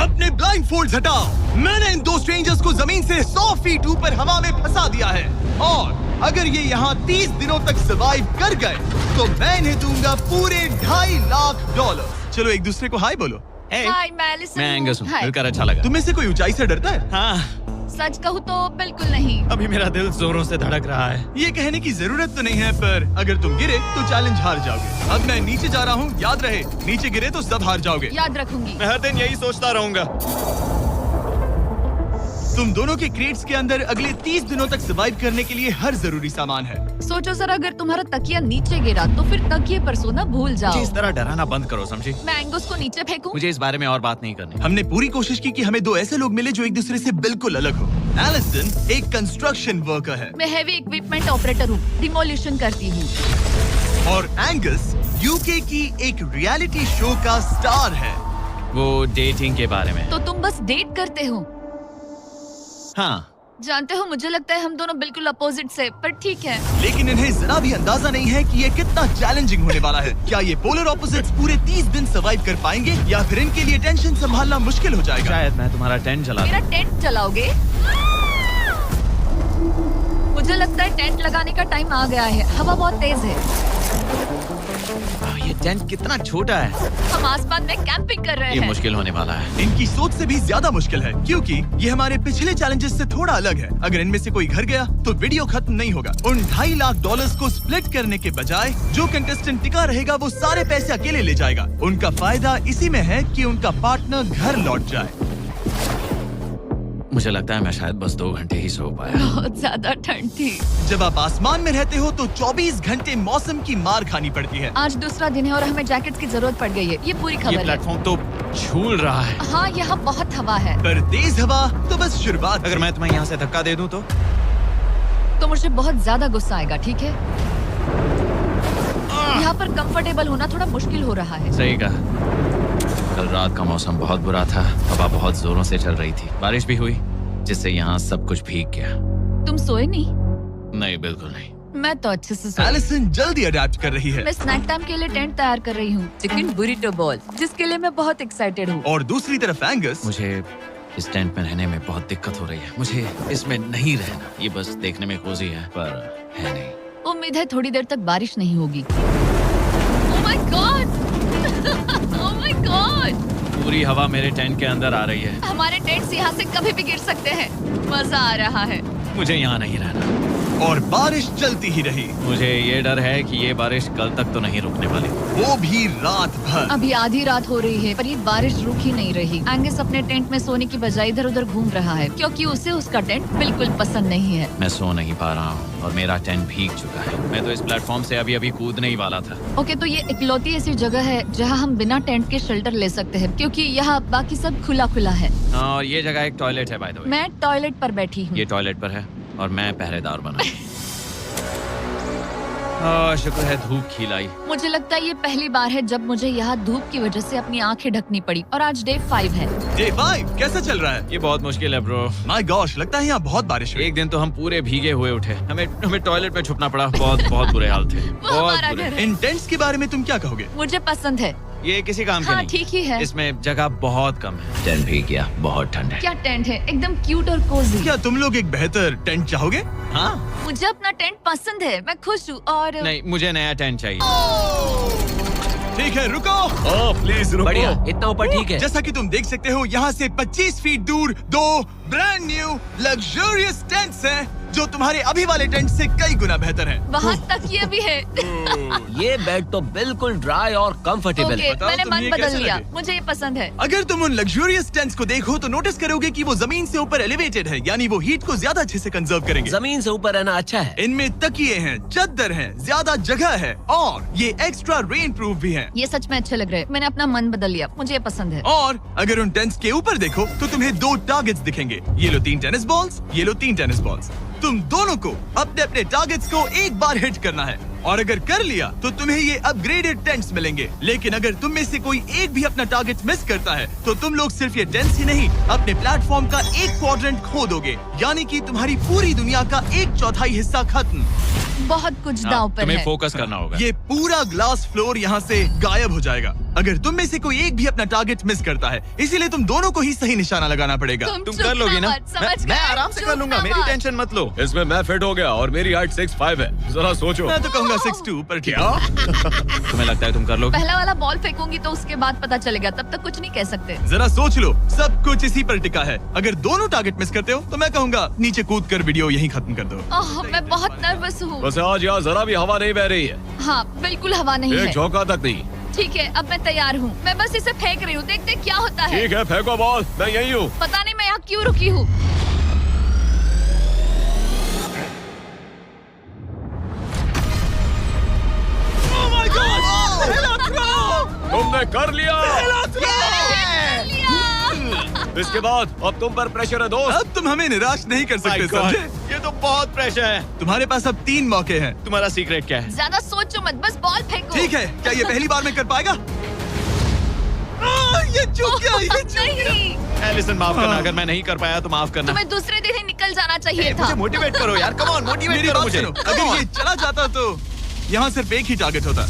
अपने blind folds हटाओ। मैंने इन दो स्ट्रेंजर्स को जमीन से 100 फीट ऊपर हवा में फंसा दिया है और अगर ये यहाँ 30 दिनों तक सर्वाइव कर गए तो मैं इन्हें दूंगा पूरे $2.5 लाख। चलो एक दूसरे को हाय बोलो। हाय, मैं एलिसन मैं हूँ। एंगस हूँ, हाय। मिलकर अच्छा लगा। तुम में से कोई ऊंचाई से डरता है? हाँ, सच कहूँ तो बिल्कुल नहीं। अभी मेरा दिल जोरों से धड़क रहा है। ये कहने की जरूरत तो नहीं है, पर अगर तुम गिरे तो चैलेंज हार जाओगे। अब मैं नीचे जा रहा हूँ, याद रहे नीचे गिरे तो सब हार जाओगे। याद रखूंगी। मैं हर दिन यही सोचता रहूंगा। तुम दोनों के क्रेट्स के अंदर अगले 30 दिनों तक सर्वाइव करने के लिए हर जरूरी सामान है। सोचो सर, अगर तुम्हारा तकिया नीचे गिरा तो फिर तकिए पर सोना भूल मुझे जाओ। इस तरह डराना बंद करो, समझी? मैं एंगस को नीचे फेंकूं? मुझे इस बारे में और बात नहीं करनी। हमने पूरी कोशिश की कि हमें दो ऐसे लोग मिले जो एक दूसरे से बिल्कुल अलग हो। एलिसन एक कंस्ट्रक्शन वर्कर है मैं हेवी इक्विपमेंट ऑपरेटर हूँ, डिमोलिशन करती हूँ। और एंगस यूके की एक रियलिटी शो का स्टार है। वो डेटिंग के बारे में। तो तुम बस डेट करते हो? हाँ, जानते हो, मुझे लगता है हम दोनों बिल्कुल अपोजिट से, पर ठीक है। लेकिन इन्हें जरा भी अंदाजा नहीं है कि ये कितना चैलेंजिंग होने वाला है। क्या ये पोलर ऑपोजिट्स पूरे 30 दिन सर्वाइव कर पाएंगे या फिर इनके लिए टेंशन संभालना मुश्किल हो जाएगा? शायद मैं तुम्हारा टेंट जला मेरा टेंट जलाओगे? मुझे लगता है टेंट लगाने का टाइम आ गया है। हवा बहुत तेज है। ये टेंट कितना छोटा है। हम आसमान में कैंपिंग कर रहे ये हैं। मुश्किल होने वाला है। इनकी सोच से भी ज्यादा मुश्किल है क्योंकि ये हमारे पिछले चैलेंजेस से थोड़ा अलग है। अगर इनमें से कोई घर गया तो वीडियो खत्म नहीं होगा। उन $2.5 लाख को स्प्लिट करने के बजाय जो कंटेस्टेंट टिका रहेगा वो सारे पैसे अकेले ले जाएगा। उनका फायदा इसी में है कि उनका पार्टनर घर लौट जाए। मुझे लगता है मैं शायद बस 2 घंटे ही सो पाया। बहुत ज्यादा ठंड थी। जब आप आसमान में रहते हो तो 24 घंटे मौसम की मार खानी पड़ती है। आज दूसरा दिन है और हमें जैकेट्स की जरूरत पड़ गई है। ये पूरी ये खबर है। प्लेटफॉर्म तो झूल रहा है। हाँ, यहाँ बहुत हवा है। पर तेज हवा तो बस शुरुआत। अगर मैं तुम्हें यहाँ से धक्का दे दूं तो मुझे बहुत ज्यादा गुस्सा आएगा, ठीक है? यहाँ पर कंफर्टेबल होना थोड़ा मुश्किल हो रहा है। सही कहा। कल रात का मौसम बहुत बुरा था। हवा बहुत जोरों से चल रही थी। बारिश भी हुई जिससे यहाँ सब कुछ भीग गया। तुम सोए नहीं? नहीं, बिल्कुल नहीं। मैं तो अच्छे से सोई। एलिसन जल्दी अडेप्ट कर रही है मैं स्नैक टाइम के लिए टेंट तैयार कर रही हूँ, चिकन बुरिटो बॉल, जिसके लिए मैं बहुत एक्साइटेड हूँ। और दूसरी तरफ एंगस मुझे इस टेंट में रहने में बहुत दिक्कत हो रही है। मुझे इसमें नहीं रहना। ये बस देखने में कोजी है पर है नहीं। उम्मीद है थोड़ी देर तक बारिश नहीं होगी। Oh my God! Oh my God! पूरी हवा मेरे टेंट के अंदर आ रही है। हमारे टेंट्स यहाँ से कभी भी गिर सकते हैं। मजा आ रहा है। मुझे यहाँ नहीं रहना। और बारिश चलती ही रही, मुझे ये डर है कि ये बारिश कल तक तो नहीं रुकने वाली। वो भी रात भर। अभी आधी रात हो रही है पर ये बारिश रुक ही नहीं रही। एंगस अपने टेंट में सोने की बजाय इधर उधर घूम रहा है क्योंकि उसे उसका टेंट बिल्कुल पसंद नहीं है। मैं सो नहीं पा रहा हूँ और मेरा टेंट भीग चुका है। मैं तो इस प्लेटफॉर्म से अभी कूदने ही वाला था। ओके, तो ये इकलौती ऐसी जगह है जहाँ हम बिना टेंट के शेल्टर ले सकते हैं क्योंकि यहाँ बाकी सब खुला खुला है। और ये जगह एक टॉयलेट है बाय द वे। मैं टॉयलेट पर बैठी हूँ। ये टॉयलेट पर है और मैं पहरेदार बना। शुक्र है धूप खिलाई। मुझे लगता है ये पहली बार है जब मुझे यहाँ धूप की वजह से अपनी आंखें ढकनी पड़ी। और आज डे 5 है। डे 5 कैसा चल रहा है? ये बहुत मुश्किल है ब्रो। माय गॉश, लगता है यहाँ बहुत बारिश हुई। एक दिन तो हम पूरे भीगे हुए उठे। हमें टॉयलेट में छुपना पड़ा। बहुत बुरे हाल थे। वो हमारा घर है। इन टेंट्स के बारे में तुम क्या कहोगे? मुझे पसंद है। ये किसी काम के हाँ, नहीं। ठीक ही है। इसमें जगह बहुत कम है। टेंट भीग गया। बहुत ठंड है। क्या टेंट है, एकदम क्यूट और कोजी। क्या तुम लोग एक बेहतर टेंट चाहोगे? हाँ, मुझे अपना टेंट पसंद है, मैं खुश हूँ। और नहीं, मुझे नया टेंट चाहिए। ठीक है, रुको। प्लीज रुको। बढ़िया, इतना ऊपर ठीक है। जैसा कि तुम देख सकते हो यहाँ से 25 फीट दूर 2 ब्रांड न्यू लग्जरियस टेंट्स हैं जो तुम्हारे अभी वाले टेंट से कई गुना बेहतर हैं। वहाँ तक ये भी है। ये बेड तो बिल्कुल ड्राई और कंफर्टेबल ओके, है। बताओ मैंने तुम्हें मन ये बदल कैसे लिया। लगे? मुझे ये पसंद है। अगर तुम उन लग्जरियस टेंट्स को देखो तो नोटिस करोगे कि वो जमीन से ऊपर एलिवेटेड है, यानी वो हीट को ज्यादा अच्छे से कंजर्व करेंगे। जमीन से ऊपर रहना अच्छा है। इनमें तकिए हैं, चद्दर हैं, ज्यादा जगह है और ये एक्स्ट्रा रेन प्रूफ भी हैं। ये सच में अच्छे लग रहे हैं। मैंने अपना मन बदल लिया, मुझे ये पसंद है। और अगर उन टेंट्स के ऊपर देखो तो तुम्हें 2 टारगेट्स दिखेंगे। ये लो 3 टेनिस बॉल्स, ये लो 3 टेनिस बॉल्स। तुम दोनों को अपने अपने टारगेट्स को एक बार हिट करना है और अगर कर लिया तो तुम्हें ये अपग्रेडेड टेंट्स मिलेंगे। लेकिन अगर तुम में से कोई एक भी अपना टारगेट मिस करता है तो तुम लोग सिर्फ ये टेंट्स ही नहीं, अपने प्लेटफॉर्म का एक क्वाड्रेंट खो दोगे, यानी कि तुम्हारी पूरी दुनिया का 1/4 हिस्सा खत्म। बहुत कुछ दांव पर तुम्हें है। फोकस करना होगा। ये पूरा ग्लास फ्लोर यहाँ से गायब हो जाएगा अगर तुम में से कोई एक भी अपना टारगेट मिस करता है, इसीलिए तुम दोनों को ही सही निशाना लगाना पड़ेगा। तुम चुप कर लोगी ना? मत, समझ मैं गए? आराम से चुप कर लूंगा, ना मेरी मत। टेंशन मत लो। इसमें मैं फिट हो गया और मेरी हाइट 6'5" है। जरा सोचो। मैं तो कहूँगा 6'2", पर क्या? तुम्हें लगता है तुम कर लोगे? पहला वाला बॉल फेंकूंगी तो उसके बाद पता चलेगा, तब तक कुछ नहीं कह सकते। जरा सोच लो, सब कुछ इसी पर टिका है। अगर दोनों टारगेट मिस करते हो तो मैं कहूँगा नीचे कूद कर वीडियो यहीं खत्म कर दो। ओह, मैं बहुत नर्वस हूँ। बस आज यहाँ जरा भी हवा नहीं बह रही है, हाँ, बिल्कुल हवा नहीं एक है। झोंका तक नहीं। ठीक है, अब मैं तैयार हूँ। मैं बस इसे फेंक रही हूँ, देखते क्या होता है। ठीक है, फेंको बॉल, मैं यही हूँ। पता नहीं मैं यहाँ क्यों रुकी हूँ। तुमने कर लिया। इसके बाद अब तुम पर प्रेशर है दोस्त। अब तुम हमें निराश नहीं कर सकते, समझे? ये तो बहुत प्रेशर है। तुम्हारे पास अब 3 मौके हैं। तुम्हारा सीक्रेट क्या है? ज्यादा सोचो मत, बस बॉल फेंको। ठीक है, क्या ये पहली बार में कर पाएगा? ये चूक गया, ये चूक गया। नहीं, एलिसन माफ करना, अगर मैं नहीं कर पाया तो माफ करना। तुम्हें दूसरे दिन ही निकल जाना चाहिए था। मुझे मोटिवेट करो यार, कम ऑन, मोटिवेट मेरी करो बात मुझे। सुनो, अगर ये चला जाता तो यहाँ सिर्फ एक ही टारगेट होता।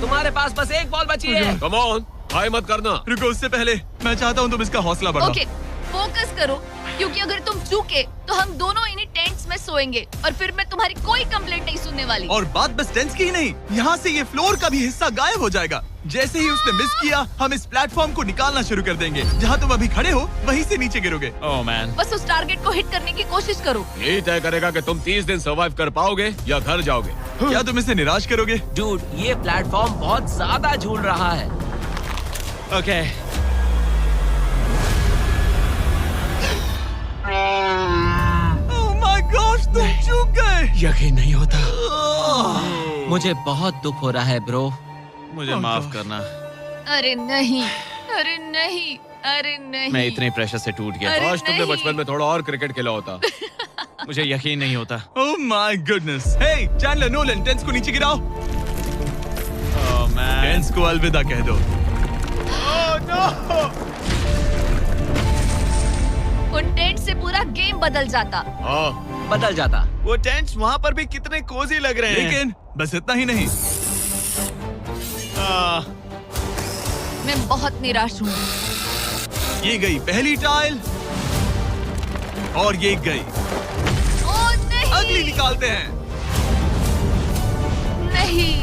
तुम्हारे पास बस एक बॉल बची है। कम ऑन, हाय मत करना। रुको, उससे पहले मैं चाहता हूँ तुम इसका हौसला बढ़ाओ। ओके, फोकस करो, क्योंकि अगर तुम चूके तो हम दोनों इन्हीं टेंट्स में सोएंगे और फिर मैं तुम्हारी कोई कंप्लेंट नहीं सुनने वाली। और बात बस टेंस की ही नहीं, यहाँ से ये फ्लोर का भी हिस्सा गायब हो जाएगा। जैसे ही उसने मिस किया, हम इस प्लेटफॉर्म को निकालना शुरू कर देंगे। जहाँ तुम अभी खड़े हो वहीं से नीचे गिरोगे। ओह मैन, बस उस टारगेट को हिट करने की कोशिश करो। यही तय करेगा कि तुम 30 दिन सर्वाइव कर पाओगे या घर जाओगे। क्या तुम इसे निराश करोगे? डूड, ये प्लेटफॉर्म बहुत ज्यादा झूल रहा है। ओके। ओह माय गॉश, तुम चूक गए। यकीन नहीं होता। मुझे बहुत दुख हो रहा है ब्रो। मुझे माफ करना, अरे नहीं, अरे नहीं, अरे नहीं। मैं इतने प्रेशर से टूट गया। अरे काश तुमने नहीं। बचपन में थोड़ा और क्रिकेट खेला होता। मुझे यकीन नहीं होता। Oh my goodness. Hey Chandler Nolan, टेंस को नीचे गिराओ। ओह मैन, टेंस को अलविदा कह दो। उन टेंट से पूरा गेम बदल जाता। हाँ, बदल जाता। वो टेंट्स वहाँ पर भी कितने कोजी लग रहे हैं। लेकिन बस इतना ही नहीं, मैं बहुत निराश हूँ। ये गई पहली टाइल और ये गई। ओह नहीं, अगली निकालते हैं। नहीं।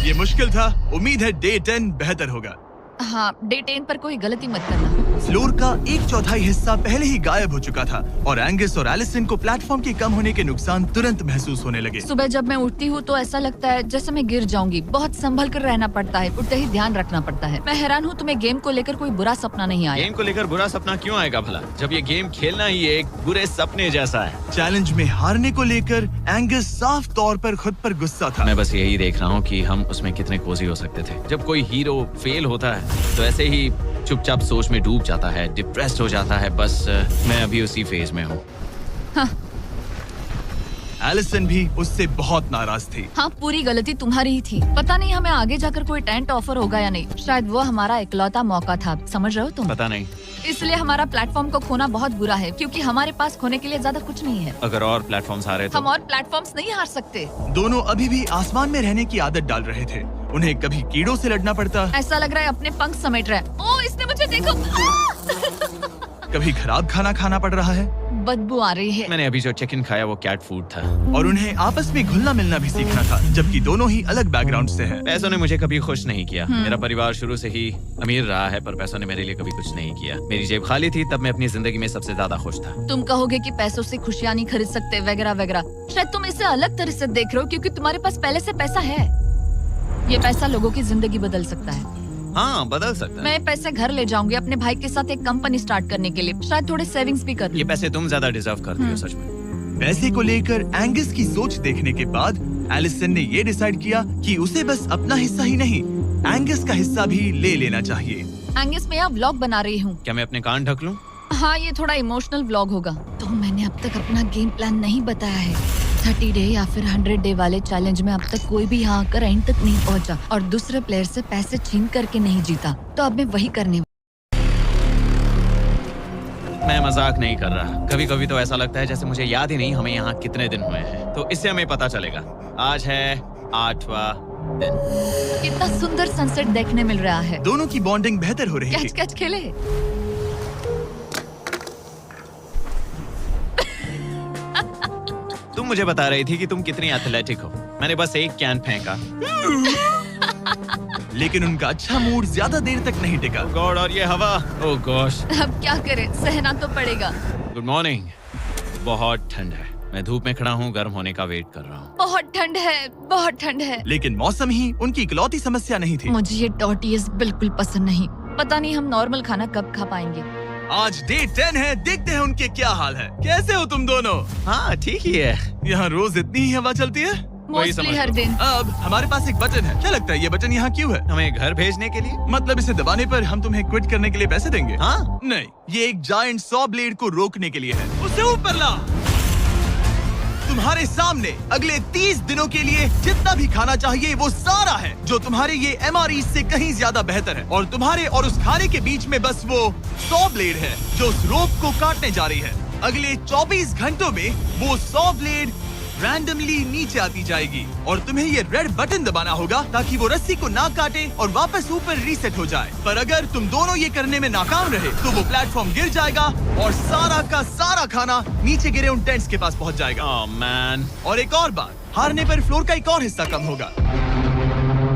ये मुश्किल था, उम्मीद है डे 10 बेहतर होगा। हाँ, डे 10 पर कोई गलती मत करना। फ्लोर का 1/4 हिस्सा पहले ही गायब हो चुका था और एंगस और एलिसन को प्लेटफॉर्म के कम होने के नुकसान तुरंत महसूस होने लगे। सुबह जब मैं उठती हूँ तो ऐसा लगता है जैसे मैं गिर जाऊंगी। बहुत संभल कर रहना पड़ता है, उठते ही ध्यान रखना पड़ता है। मैं हैरान हूँ तुम्हें गेम को लेकर कोई बुरा सपना नहीं आया। गेम को लेकर बुरा सपना क्यों आएगा भला, जब ये गेम खेलना ही एक बुरे सपने जैसा है। चैलेंज में हारने को लेकर एंगस साफ तौर पर खुद पर गुस्सा था। मैं बस यही देख रहा हूँ कि हम उसमें कितने कोजी हो सकते थे। जब कोई हीरो फेल होता है तो ऐसे ही चुपचाप सोच में डूब जाता है, डिप्रेस्ड हो जाता है। बस मैं अभी उसी फेज में हूँ। एलिसन भी उससे बहुत नाराज थी। हाँ, पूरी गलती तुम्हारी ही थी। पता नहीं हमें आगे जाकर कोई टेंट ऑफर होगा या नहीं। शायद वो हमारा इकलौता मौका था, समझ रहे हो तुम? पता नहीं, इसलिए हमारा प्लेटफॉर्म को खोना बहुत बुरा है, क्योंकि हमारे पास खोने के लिए ज्यादा कुछ नहीं है। अगर और प्लेटफॉर्म्स आ रहे तो हम और प्लेटफॉर्म्स नहीं हार सकते। दोनों अभी भी आसमान में रहने की आदत डाल रहे थे। उन्हें कभी कीड़ों से लड़ना पड़ता, ऐसा लग रहा है अपने पंख समेट रहा है। ओह, इसने मुझे देखो। कभी खराब खाना खाना पड़ रहा है बदबू आ रही है। मैंने अभी जो चिकन खाया वो कैट फूड था। और उन्हें आपस में घुलना मिलना भी सीखना था, जबकि दोनों ही अलग बैकग्राउंड से हैं। पैसों ने मुझे कभी खुश नहीं किया। मेरा परिवार शुरू से ही अमीर रहा है, पर पैसों ने मेरे लिए कभी कुछ नहीं किया। मेरी जेब खाली थी तब मैं अपनी जिंदगी में सबसे ज्यादा खुश था। तुम कहोगे कि पैसों से खुशियां नहीं खरीद सकते वगैरह वगैरह। शायद तुम इसे अलग तरह से देख रहे हो, क्योंकि तुम्हारे पास पहले से पैसा है। ये पैसा लोगों की जिंदगी बदल सकता है। हाँ, बदल सकता है। मैं पैसे घर ले जाऊंगी अपने भाई के साथ एक कंपनी स्टार्ट करने के लिए। शायद थोड़े सेविंग्स भी कर लूं। ये पैसे तुम ज्यादा डिजर्व करती हो, सच में। पैसे को लेकर एंगस की सोच देखने के बाद एलिसन ने ये डिसाइड किया कि उसे बस अपना हिस्सा ही नहीं, एंगस का हिस्सा भी ले लेना चाहिए। एंगस मैं यहाँ व्लॉग बना रही हूँ। क्या मैं अपने कान ढक लूं? हाँ, ये थोड़ा इमोशनल व्लॉग होगा। तो मैंने अब तक अपना गेम प्लान नहीं बताया है। 30 डे या फिर 100 डे वाले चैलेंज में अब तक कोई भी यहाँ आकर एंड तक नहीं पहुँचा और दूसरे प्लेयर से पैसे छीन करके नहीं जीता। तो अब मैं वही करने। मैं मजाक नहीं कर रहा। कभी कभी तो ऐसा लगता है जैसे मुझे याद ही नहीं हमें यहाँ कितने दिन हुए हैं। तो इससे हमें पता चलेगा। आज है 8वां दिन। कितना सुंदर सनसेट देखने मिल रहा है। दोनों की बॉन्डिंग बेहतर हो रही कैच थी। कैच खेले। तुम मुझे बता रही थी कि तुम कितनी एथलेटिक हो। मैंने बस एक कैन फेंका। लेकिन उनका अच्छा मूड ज्यादा देर तक नहीं टिका। गॉड, और ये हवा। ओह गॉश। अब क्या करें, सहना तो पड़ेगा। Good morning. बहुत ठंड है। मैं धूप में खड़ा हूँ, गर्म होने का वेट कर रहा हूँ। बहुत ठंड है, बहुत ठंड है। लेकिन मौसम ही उनकी इकलौती समस्या नहीं थी। मुझे ये टॉर्टियस बिल्कुल पसंद नहीं। पता नहीं हम नॉर्मल खाना कब खा पाएंगे। आज डे 10 है, देखते हैं उनके क्या हाल है। कैसे हो तुम दोनों? हाँ ठीक ही है। यहाँ रोज इतनी ही हवा चलती है। वही समझ मोस्टली हर लो। दिन। अब हमारे पास एक बटन है। क्या लगता है ये बटन यहाँ क्यों है? हमें घर भेजने के लिए? मतलब इसे दबाने पर हम तुम्हें क्विट करने के लिए पैसे देंगे? हाँ। नहीं, ये एक जायंट सॉ ब्लेड को रोकने के लिए है। उसे ऊपर ला। तुम्हारे सामने अगले 30 दिनों के लिए जितना भी खाना चाहिए वो सारा है, जो तुम्हारे ये MRE से कहीं ज्यादा बेहतर है। और तुम्हारे और उस खाने के बीच में बस वो सॉ ब्लेड है जो उस रोप को काटने जा रही है। अगले 24 घंटों में वो सॉ ब्लेड रैंडमली नीचे आती जाएगी और तुम्हें ये रेड बटन दबाना होगा ताकि वो रस्सी को ना काटे और वापस ऊपर रीसेट हो जाए। पर अगर तुम दोनों ये करने में नाकाम रहे तो वो प्लेटफॉर्म गिर जाएगा और सारा का सारा खाना नीचे गिरे उन टेंट्स के पास पहुंच जाएगा। Oh man. और एक और बात, हारने पर फ्लोर का एक और हिस्सा कम होगा।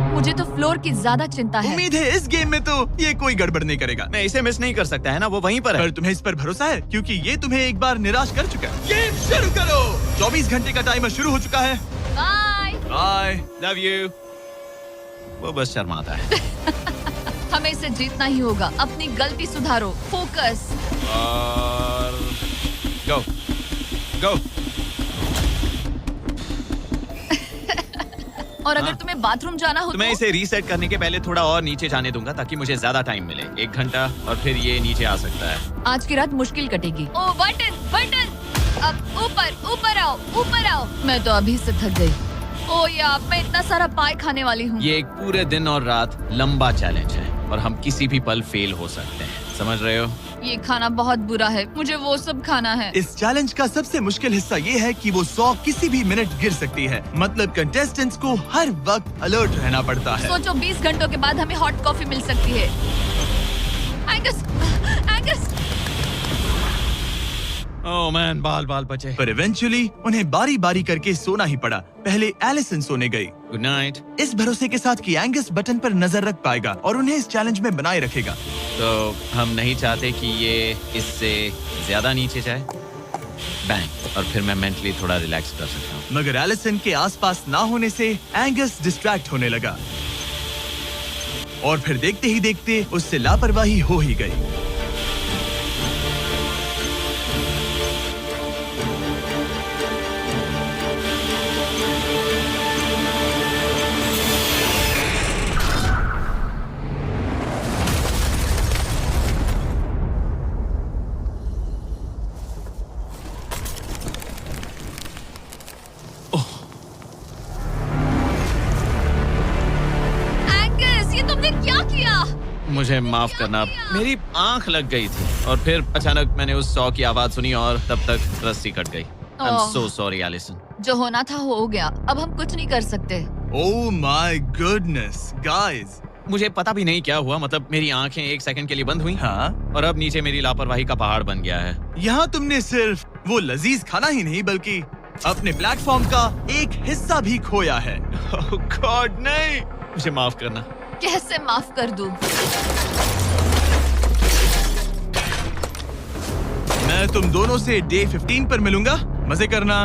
मुझे तो फ्लोर की ज्यादा चिंता है। उम्मीद है इस गेम में तो ये कोई गड़बड़ नहीं करेगा। मैं इसे मिस नहीं कर सकता है ना, वो वहीं पर है। पर तुम्हें इस पर भरोसा है क्योंकि ये तुम्हें एक बार निराश कर चुका है। गेम शुरू करो। 24 घंटे का टाइमर शुरू हो चुका है। बाय। बाय। Love you. वो बस शर्माता है। हमें इसे जीतना ही होगा। अपनी गलती सुधारो। फोकस। और गो गो। और अगर तुम्हें बाथरूम जाना हो तो मैं इसे रीसेट करने के पहले थोड़ा और नीचे जाने दूंगा ताकि मुझे ज्यादा टाइम मिले। 1 घंटा और फिर ये नीचे आ सकता है। आज की रात मुश्किल कटेगी। ओ बटन बटन। अब ऊपर ऊपर आओ, ऊपर आओ। मैं तो अभी से थक गई। ओ यार, मैं इतना सारा पाई खाने वाली हूँ। ये एक पूरे दिन और रात लंबा चैलेंज है और हम किसी भी पल फेल हो सकते हैं। समझ रहे हो? ये खाना बहुत बुरा है। मुझे वो सब खाना है। इस चैलेंज का सबसे मुश्किल हिस्सा ये है कि वो 100 किसी भी मिनट गिर सकती है। मतलब कंटेस्टेंट्स को हर वक्त अलर्ट रहना पड़ता है। सोचो 20 घंटों के बाद हमें हॉट कॉफी मिल सकती है। Angus, Angus. ओह मैन, बाल बाल बचे। पर इवेंचुअली उन्हें बारी बारी करके सोना ही पड़ा। पहले एलिसन सोने गई, गुड नाइट। इस भरोसे के साथ कि एंगस बटन पर नजर रख पाएगा और उन्हें इस चैलेंज में बनाए रखेगा। तो हम नहीं चाहते कि ये इससे ज्यादा नीचे जाए। बैंग। और फिर मैं मेंटली थोड़ा रिलैक्स कर सकता हूँ। मगर एलिसन के आसपास ना होने से एंगस डिस्ट्रैक्ट होने लगा और फिर देखते ही देखते उससे लापरवाही हो ही गई। मुझे माफ करना, मेरी आंख लग गई थी और फिर अचानक मैंने उस सॉ की आवाज सुनी और तब तक रस्सी कट गई। I am so sorry Allison. जो होना था हो गया। अब हम कुछ नहीं कर सकते। ओह माय गुडनेस गाइस, मुझे पता भी नहीं क्या हुआ। मतलब मेरी आंखें 1 सेकंड के लिए बंद हुई। हाँ, और अब नीचे मेरी लापरवाही का पहाड़ बन गया है। यहाँ तुमने सिर्फ वो लजीज खाना ही नहीं बल्कि अपने प्लेटफॉर्म का एक हिस्सा भी खोया है। ओह गॉड नहीं, मुझे माफ करना। कैसे माफ कर दूं? मैं तुम दोनों से डे 15 पर मिलूंगा। मजे करना।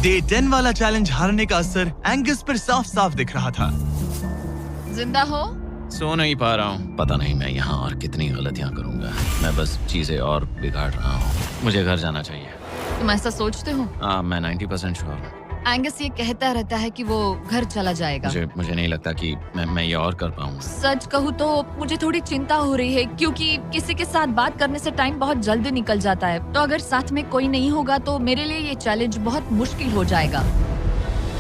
डे 10 वाला चैलेंज हारने का असर एंगस पर साफ साफ दिख रहा था। जिंदा हो? सो नहीं पा रहा हूँ। पता नहीं मैं यहाँ और कितनी गलतियाँ करूँगा। मैं बस चीजें और बिगाड़ रहा हूँ। मुझे घर जाना चाहिए। तुम ऐसा सोचते हो? हाँ, मैं 90% श्योर हूँ। एंगस ये कहता रहता है कि वो घर चला जाएगा। मुझे नहीं लगता कि मैं ये और कर पाऊंगा। सच कहूँ तो मुझे थोड़ी चिंता हो रही है, क्योंकि किसी के साथ बात करने से टाइम बहुत जल्दी निकल जाता है। तो अगर साथ में कोई नहीं होगा तो मेरे लिए ये चैलेंज बहुत मुश्किल हो जाएगा।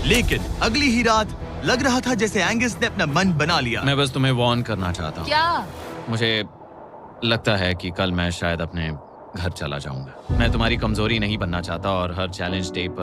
लेकिन अगली ही रात लग रहा था जैसे एंगस ने अपना मन बना लिया। मैं बस तुम्हें वार्न करना चाहता हूँ। क्या? मुझे लगता है कि कल मैं शायद अपने घर चला जाऊंगा। मैं तुम्हारी कमजोरी नहीं बनना चाहता और हर चैलेंज डे पर